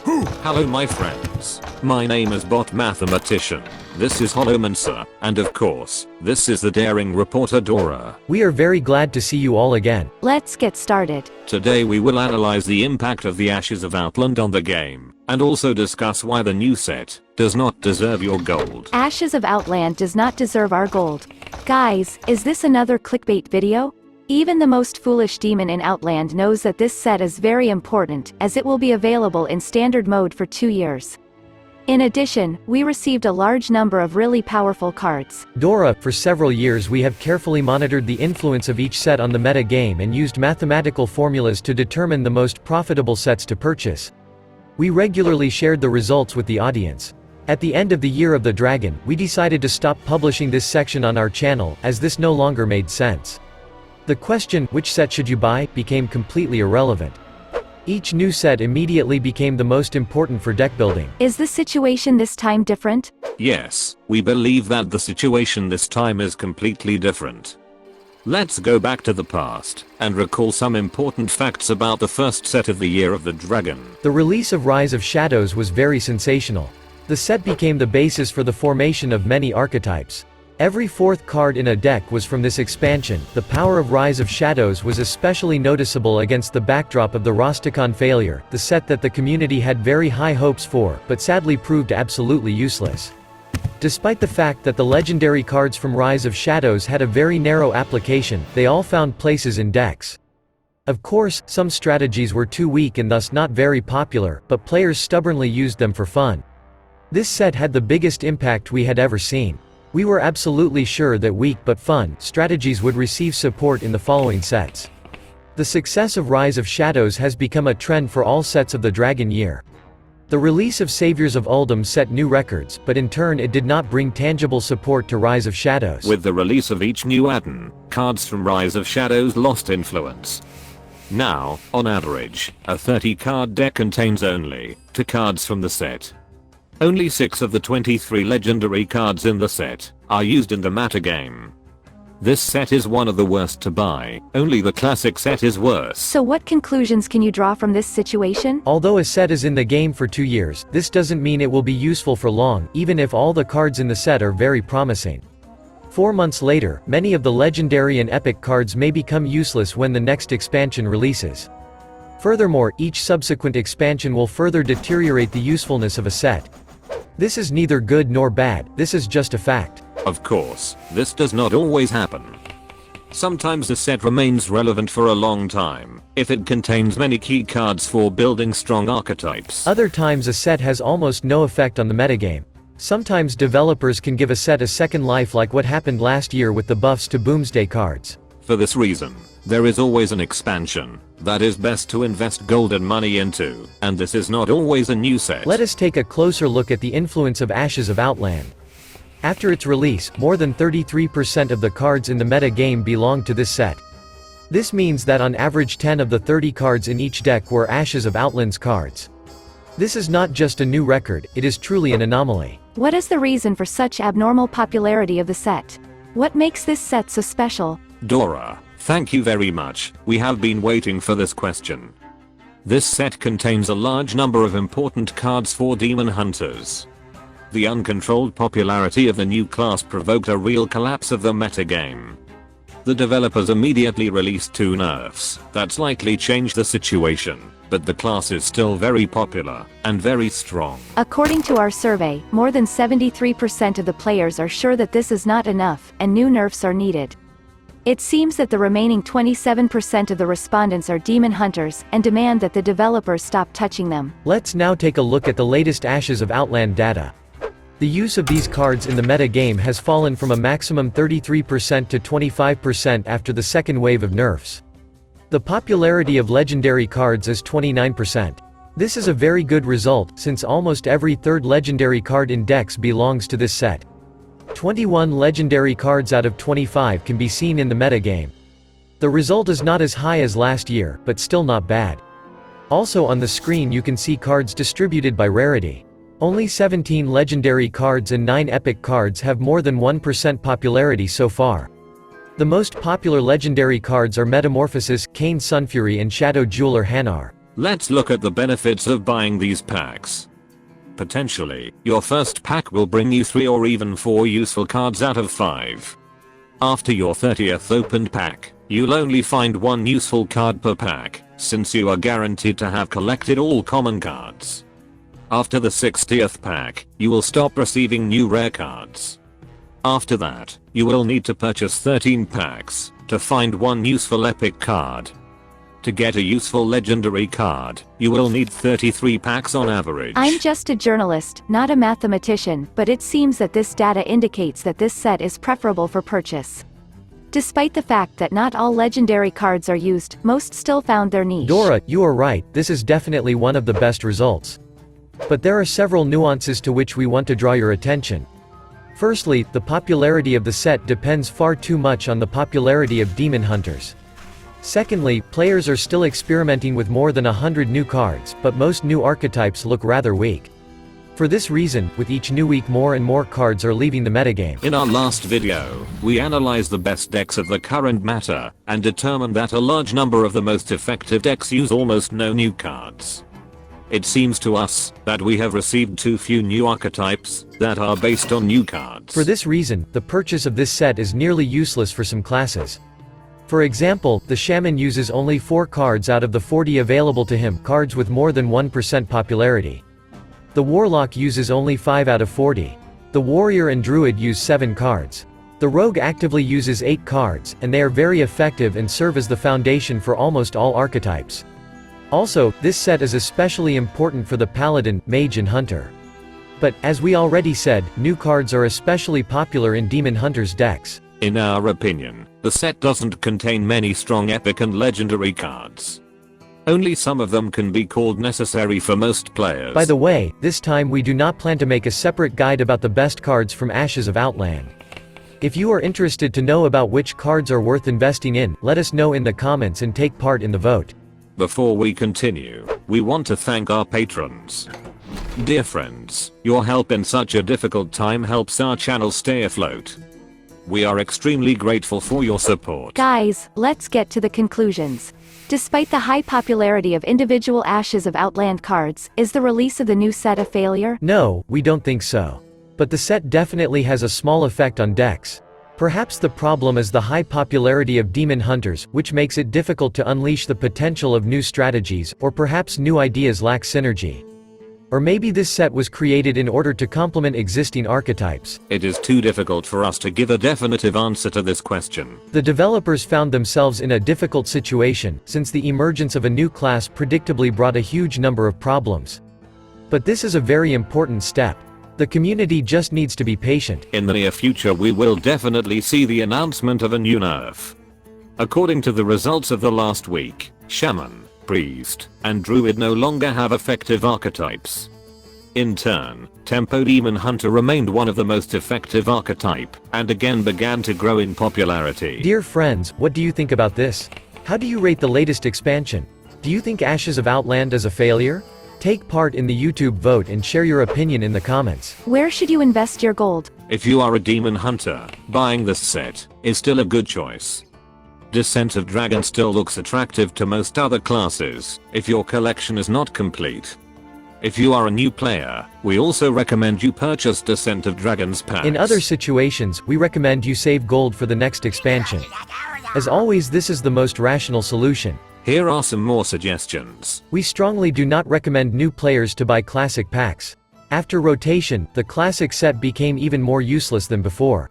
Hello my friends. My name is Bot Mathematician. This is Holomancer, and of course, this is the daring reporter Dora. We are very glad to see you all again. Let's get started. Today we will analyze the impact of the Ashes of Outland on the game, and also discuss why the new set does not deserve your gold. Ashes of Outland does not deserve our gold. Guys, is this another clickbait video? Even the most foolish demon in Outland knows that this set is very important, as it will be available in standard mode for 2 years. In addition, we received a large number of really powerful cards. Dora, for several years we have carefully monitored the influence of each set on the meta game and used mathematical formulas to determine the most profitable sets to purchase. We regularly shared the results with the audience. At the end of the Year of the Dragon, we decided to stop publishing this section on our channel, as this no longer made sense. The question, which set should you buy, became completely irrelevant. Each new set immediately became the most important for deck building. Is the situation this time different? Yes, we believe that the situation this time is completely different. Let's go back to the past, and recall some important facts about the first set of the Year of the Dragon. The release of Rise of Shadows was very sensational. The set became the basis for the formation of many archetypes. Every fourth card in a deck was from this expansion. The power of Rise of Shadows was especially noticeable against the backdrop of the Hearthstone Failure, the set that the community had very high hopes for, but sadly proved absolutely useless. Despite the fact that the legendary cards from Rise of Shadows had a very narrow application, they all found places in decks. Of course, some strategies were too weak and thus not very popular, but players stubbornly used them for fun. This set had the biggest impact we had ever seen. We were absolutely sure that weak but fun strategies would receive support in the following sets. The success of Rise of Shadows has become a trend for all sets of the Dragon Year. The release of Saviors of Uldum set new records, but in turn it did not bring tangible support to Rise of Shadows. With the release of each new add-on, cards from Rise of Shadows lost influence. Now, on average, a 30-card deck contains only 2 cards from the set. Only 6 of the 23 legendary cards in the set are used in the metagame. This set is one of the worst to buy, only the classic set is worse. So what conclusions can you draw from this situation? Although a set is in the game for 2 years, this doesn't mean it will be useful for long, even if all the cards in the set are very promising. 4 months later, many of the legendary and epic cards may become useless when the next expansion releases. Furthermore, each subsequent expansion will further deteriorate the usefulness of a set. This is neither good nor bad, this is just a fact. Of course, this does not always happen. Sometimes a set remains relevant for a long time, if it contains many key cards for building strong archetypes. Other times a set has almost no effect on the metagame. Sometimes developers can give a set a second life, like what happened last year with the buffs to Boomsday cards. For this reason, there is always an expansion that is best to invest golden money into, and this is not always a new set. Let us take a closer look at the influence of Ashes of Outland. After its release, more than 33% of the cards in the meta game belonged to this set. This means that on average 10 of the 30 cards in each deck were Ashes of Outland's cards. This is not just a new record, it is truly an anomaly. What is the reason for such abnormal popularity of the set? What makes this set so special? Dora, thank you very much, we have been waiting for this question. This set contains a large number of important cards for demon hunters. The uncontrolled popularity of the new class provoked a real collapse of the metagame. The developers immediately released 2 nerfs that slightly changed the situation, but the class is still very popular and very strong. According to our survey, more than 73% of the players are sure that this is not enough, and new nerfs are needed. It seems that the remaining 27% of the respondents are demon hunters, and demand that the developers stop touching them. Let's now take a look at the latest Ashes of Outland data. The use of these cards in the meta game has fallen from a maximum 33% to 25% after the second wave of nerfs. The popularity of legendary cards is 29%. This is a very good result, since almost every third legendary card in decks belongs to this set. 21 legendary cards out of 25 can be seen in the meta game. The result is not as high as last year, but still not bad. Also on the screen you can see cards distributed by rarity. Only 17 legendary cards and 9 epic cards have more than 1% popularity so far. The most popular legendary cards are Metamorphosis, Kain Sunfury and Shadow Jeweler Hanar. Let's look at the benefits of buying these packs. Potentially, your first pack will bring you 3 or even 4 useful cards out of 5. After your 30th opened pack, you'll only find 1 useful card per pack, since you are guaranteed to have collected all common cards. After the 60th pack, you will stop receiving new rare cards. After that, you will need to purchase 13 packs to find 1 useful epic card. To get a useful legendary card, you will need 33 packs on average. I'm just a journalist, not a mathematician, but it seems that this data indicates that this set is preferable for purchase. Despite the fact that not all legendary cards are used, most still found their niche. Dora, you are right, this is definitely one of the best results. But there are several nuances to which we want to draw your attention. Firstly, the popularity of the set depends far too much on the popularity of demon hunters. Secondly, players are still experimenting with more than 100 new cards, but most new archetypes look rather weak. For this reason, with each new week more and more cards are leaving the metagame. In our last video, we analyzed the best decks of the current meta, and determined that a large number of the most effective decks use almost no new cards. It seems to us that we have received too few new archetypes that are based on new cards. For this reason, the purchase of this set is nearly useless for some classes. For example, the Shaman uses only 4 cards out of the 40 available to him, cards with more than 1% popularity. The Warlock uses only 5 out of 40. The Warrior and Druid use 7 cards. The Rogue actively uses 8 cards, and they are very effective and serve as the foundation for almost all archetypes. Also, this set is especially important for the Paladin, Mage and Hunter. But, as we already said, new cards are especially popular in Demon Hunters decks. In our opinion, the set doesn't contain many strong epic and legendary cards. Only some of them can be called necessary for most players. By the way, this time we do not plan to make a separate guide about the best cards from Ashes of Outland. If you are interested to know about which cards are worth investing in, let us know in the comments and take part in the vote. Before we continue, we want to thank our patrons. Dear friends, your help in such a difficult time helps our channel stay afloat. We are extremely grateful for your support. Guys, let's get to the conclusions. Despite the high popularity of individual Ashes of Outland cards, is the release of the new set a failure? No, we don't think so. But the set definitely has a small effect on decks. Perhaps the problem is the high popularity of Demon Hunters, which makes it difficult to unleash the potential of new strategies, or perhaps new ideas lack synergy. Or maybe this set was created in order to complement existing archetypes. It is too difficult for us to give a definitive answer to this question. The developers found themselves in a difficult situation, since the emergence of a new class predictably brought a huge number of problems. But this is a very important step. The community just needs to be patient. In the near future we will definitely see the announcement of a new nerf. According to the results of the last week, Shaman, Priest, and Druid no longer have effective archetypes. In turn, Tempo Demon Hunter remained one of the most effective archetype, and again began to grow in popularity. Dear friends, what do you think about this? How do you rate the latest expansion? Do you think Ashes of Outland is a failure? Take part in the YouTube vote and share your opinion in the comments. Where should you invest your gold? If you are a Demon Hunter, buying this set is still a good choice. Descent of Dragon still looks attractive to most other classes, if your collection is not complete. If you are a new player, we also recommend you purchase Descent of Dragons packs. In other situations, we recommend you save gold for the next expansion. As always, this is the most rational solution. Here are some more suggestions. We strongly do not recommend new players to buy classic packs. After rotation, the classic set became even more useless than before.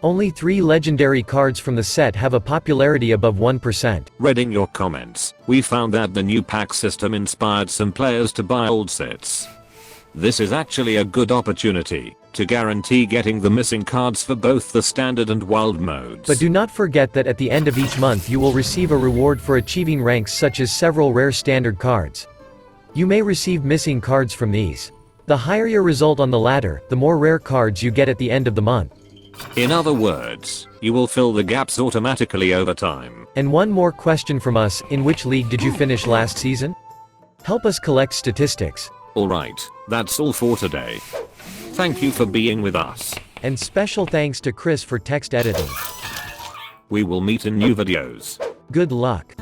Only 3 legendary cards from the set have a popularity above 1%. Reading your comments, we found that the new pack system inspired some players to buy old sets. This is actually a good opportunity to guarantee getting the missing cards for both the standard and wild modes. But do not forget that at the end of each month you will receive a reward for achieving ranks such as several rare standard cards. You may receive missing cards from these. The higher your result on the ladder, the more rare cards you get at the end of the month. In other words, you will fill the gaps automatically over time. And one more question from us, in which league did you finish last season? Help us collect statistics. Alright, that's all for today. Thank you for being with us. And special thanks to Chris for text editing. We will meet in new videos. Good luck.